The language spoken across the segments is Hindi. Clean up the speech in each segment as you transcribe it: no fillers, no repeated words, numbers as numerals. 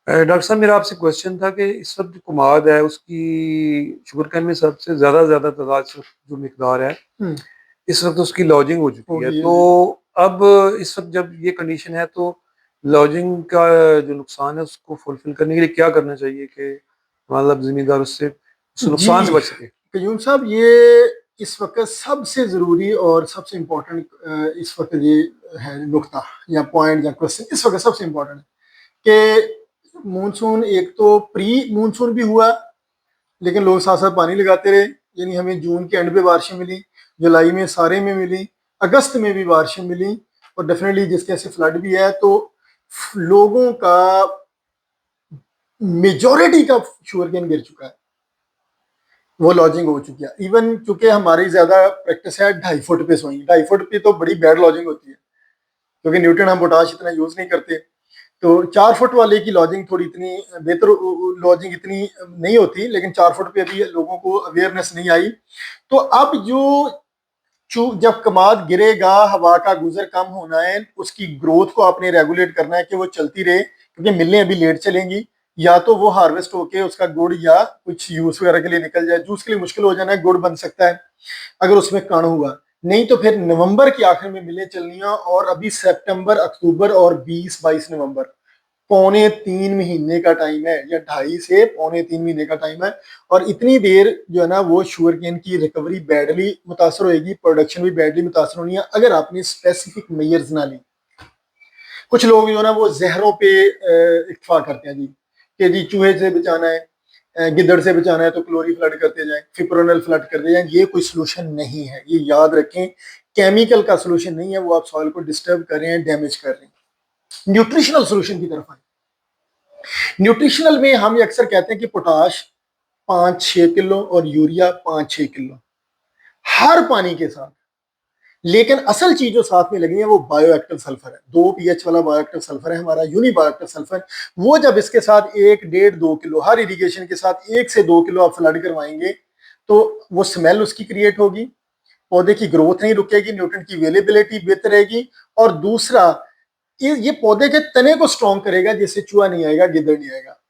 डॉक्टर साहब, मेरा आपसे क्वेश्चन था कि इस वक्त जो कुमाद है उसकी शुगर कैन में सबसे ज्यादा तादाद से जो मिकदार है, हम्म, इस वक्त उसकी लॉजिंग हो हो चुकी है। गई है तो जी। अब इस वक्त जब ये कंडीशन है तो लॉजिंग का जो नुकसान है उसको फुलफिल करने के लिए क्या करना चाहिए कि मतलब जिम्मेदार उससे उस जी नुकसान से बच सके। कयूम साहब, ये इस वक्त सबसे ज़रूरी और सबसे इम्पोर्टेंट इस वक्त ये है नुकता या पॉइंट या क्वेश्चन इस वक्त सबसे इम्पोर्टेंट है कि मानसून एक तो प्री मानसून भी हुआ, लेकिन लोग साथ साथ पानी लगाते रहे। यानी हमें जून के एंड पे बारिशें मिली, जुलाई में सारे में मिली, अगस्त में भी बारिशें मिली, और डेफिनेटली जिसके ऐसे फ्लड भी है। तो लोगों का मेजोरिटी का शुगर केन गिर चुका है, वो लॉजिंग हो चुकी है। इवन चूंकि हमारी ज्यादा प्रैक्टिस है 2.5 फुट पे सोई, 2.5 फुट पे तो बड़ी बैड लॉजिंग होती है, क्योंकि न्यूट्रन हम पोटाश इतना यूज नहीं करते। तो 4 फुट वाले की लॉजिंग थोड़ी इतनी बेहतर, लॉजिंग इतनी नहीं होती, लेकिन 4 फुट पे अभी लोगों को अवेयरनेस नहीं आई। तो अब जो जब कमाद गिरेगा, हवा का गुजर कम होना है, उसकी ग्रोथ को आपने रेगुलेट करना है कि वो चलती रहे, क्योंकि मिलने अभी लेट चलेंगी। या तो वो हार्वेस्ट होके उसका गुड़ या कुछ यूज वगैरह के लिए निकल जाए, जूस के लिए मुश्किल हो जाना है, गुड़ बन सकता है अगर उसमें कण हुआ। नहीं तो फिर नवंबर के आखिर में मिलें चलनी है, और अभी सितंबर, अक्टूबर और 20-22 नवंबर, पौने 3 महीने का टाइम है, या 2.5 से पौने 3 महीने का टाइम है। और इतनी देर जो है ना, वो शुगर केन की रिकवरी बैडली मुतासर होगी, प्रोडक्शन भी बैडली मुतासर होनी है, अगर आपने स्पेसिफिक मेयर्स ना ली। कुछ लोग जो है ना, वो जहरों पे इत्तफा करते हैं जी, कि जी चूहे से बचाना है, गिद्दड़ से बचाना है तो क्लोरी फ्लड करते जाएं, फिप्रोनल फ्लड करते जाएं। ये कोई सोल्यूशन नहीं है, ये याद रखें। केमिकल का सोल्यूशन नहीं है, वो आप सॉइल को डिस्टर्ब कर रहे हैं, डैमेज कर रहे हैं। न्यूट्रिशनल सोल्यूशन की तरफ आए। न्यूट्रिशनल में हम ये अक्सर कहते हैं कि पोटाश 5-6 किलो और यूरिया 5-6 किलो हर पानी के साथ। लेकिन असल चीज जो साथ में लगी है वो बायोएक्टिव सल्फर है, 2 pH वाला बायोएक्टिव सल्फर है हमारा, यूनि बायोएक्टिव सल्फर। वो जब इसके साथ 1, 1.5, 2 किलो हर इरिगेशन के साथ 1 से 2 किलो आप फ्लड करवाएंगे, तो वो स्मेल उसकी क्रिएट होगी, पौधे की ग्रोथ नहीं रुकेगी, न्यूट्रिएंट की अवेलेबिलिटी बेहतर रहेगी। और दूसरा, ये पौधे के तने को स्ट्रॉन्ग करेगा, जिससे चूहा नहीं आएगा, गिद्धड़ नहीं आएगा।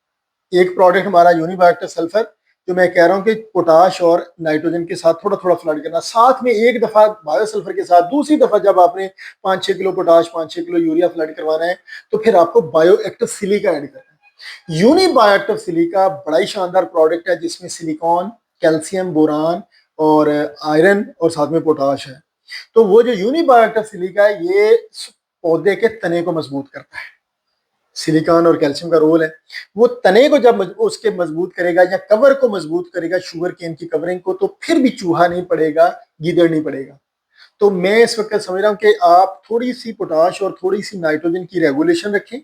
एक प्रोडक्ट हमारा यूनिबायोएक्टिव सल्फर, जो मैं कह रहा हूँ कि पोटाश और नाइट्रोजन के साथ थोड़ा थोड़ा फ्लड करना, साथ में एक दफा बायोसल्फर के साथ, दूसरी दफा जब आपने 5-6 kilo potash 5-6 kilo urea flood करवाना है, तो फिर आपको बायोएक्टिव सिलिका ऐड करना है। यूनिबायोएक्टिव सिलिका बड़ा ही शानदार प्रोडक्ट है, जिसमें सिलिकॉन, कैल्शियम, बोरान और आयरन और साथ में पोटाश है। तो वो जो यूनिबायोएक्टिव सिलिका है, ये पौधे के तने को मजबूत करता है। सिलिकॉन और कैल्शियम का रोल है, वो तने को जब उसके मजबूत करेगा या कवर को मजबूत करेगा, शुगर केन की कवरिंग को, तो फिर भी चूहा नहीं पड़ेगा, गीदड़ नहीं पड़ेगा। तो मैं इस वक्त समझ रहा हूँ कि आप थोड़ी सी पोटाश और थोड़ी सी नाइट्रोजन की रेगुलेशन रखें,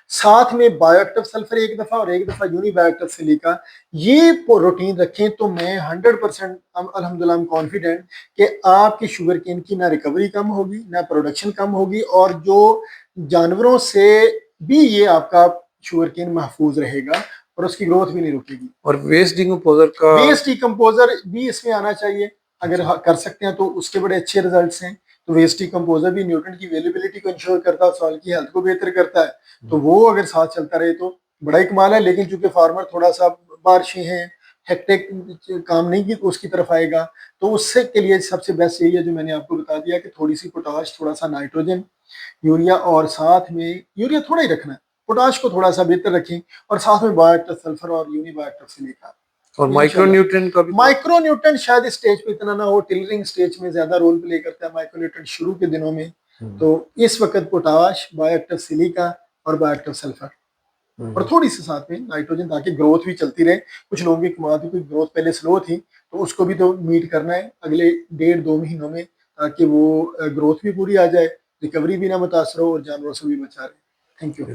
साथ में बायोएक्टिव सल्फर एक दफा और एक दफा यूनिबायोएक्टिव सिलिका, ये रूटीन रखें, तो मैं 100% अल्हम्दुलिल्लाह कॉन्फिडेंट कि आपकी शुगर केन की ना रिकवरी कम होगी, ना प्रोडक्शन कम होगी, और जो जानवरों से भी ये आपका शुगर केन महफूज रहेगा, और उसकी ग्रोथ भी नहीं रुकेगी। और वेस्ट डिकम्पोजर का वेस्ट डिकम्पोजर भी इसमें आना चाहिए, अगर कर सकते हैं तो उसके बड़े अच्छे रिजल्ट्स हैं। तो वेस्ट डिकम्पोजर भी न्यूट्रिएंट की अवेलेबिलिटी को इंश्योर करता है, सॉइल की हेल्थ को बेहतर करता है। तो वो अगर साथ चलता रहे तो बड़ा ही कमाल है। लेकिन चूंकि फार्मर थोड़ा सा बारिशें हैं, हेक्टिक काम नहीं की उसकी तरफ आएगा, तो उससे के लिए सबसे बेस्ट यही है जो मैंने आपको बता दिया, कि थोड़ी सी पोटाश, थोड़ा सा नाइट्रोजन, यूरिया, और साथ में यूरिया थोड़ा ही रखना है, पोटाश को थोड़ा सा बेहतर रखें, और साथ में बायोएक्टिव सल्फर और यूनिबायोएक्टिव सिलिका। और माइक्रो इंशाल्लाह न्यूट्रिएंट का भी तो। माइक्रो न्यूट्रन शायद इस स्टेज पे इतना ना हो, टिलरिंग स्टेज में ज्यादा रोल प्ले करता है माइक्रो न्यूट्रन शुरू के दिनों में। तो इस वक्त पोटाश, बायोएक्टिव सिलिका और बायोएक्टिव सल्फर, और थोड़ी सी साथ में नाइट्रोजन, ताकि ग्रोथ भी चलती रहे। कुछ लोगों की कमाल की ग्रोथ पहले स्लो थी, तो उसको भी तो मीट करना है अगले 1.5-2 महीनों में, ताकि वो ग्रोथ भी पूरी आ जाए, रिकवरी भी ना मुतासर हो, और जानवरों से भी बचा रहे। Thank you.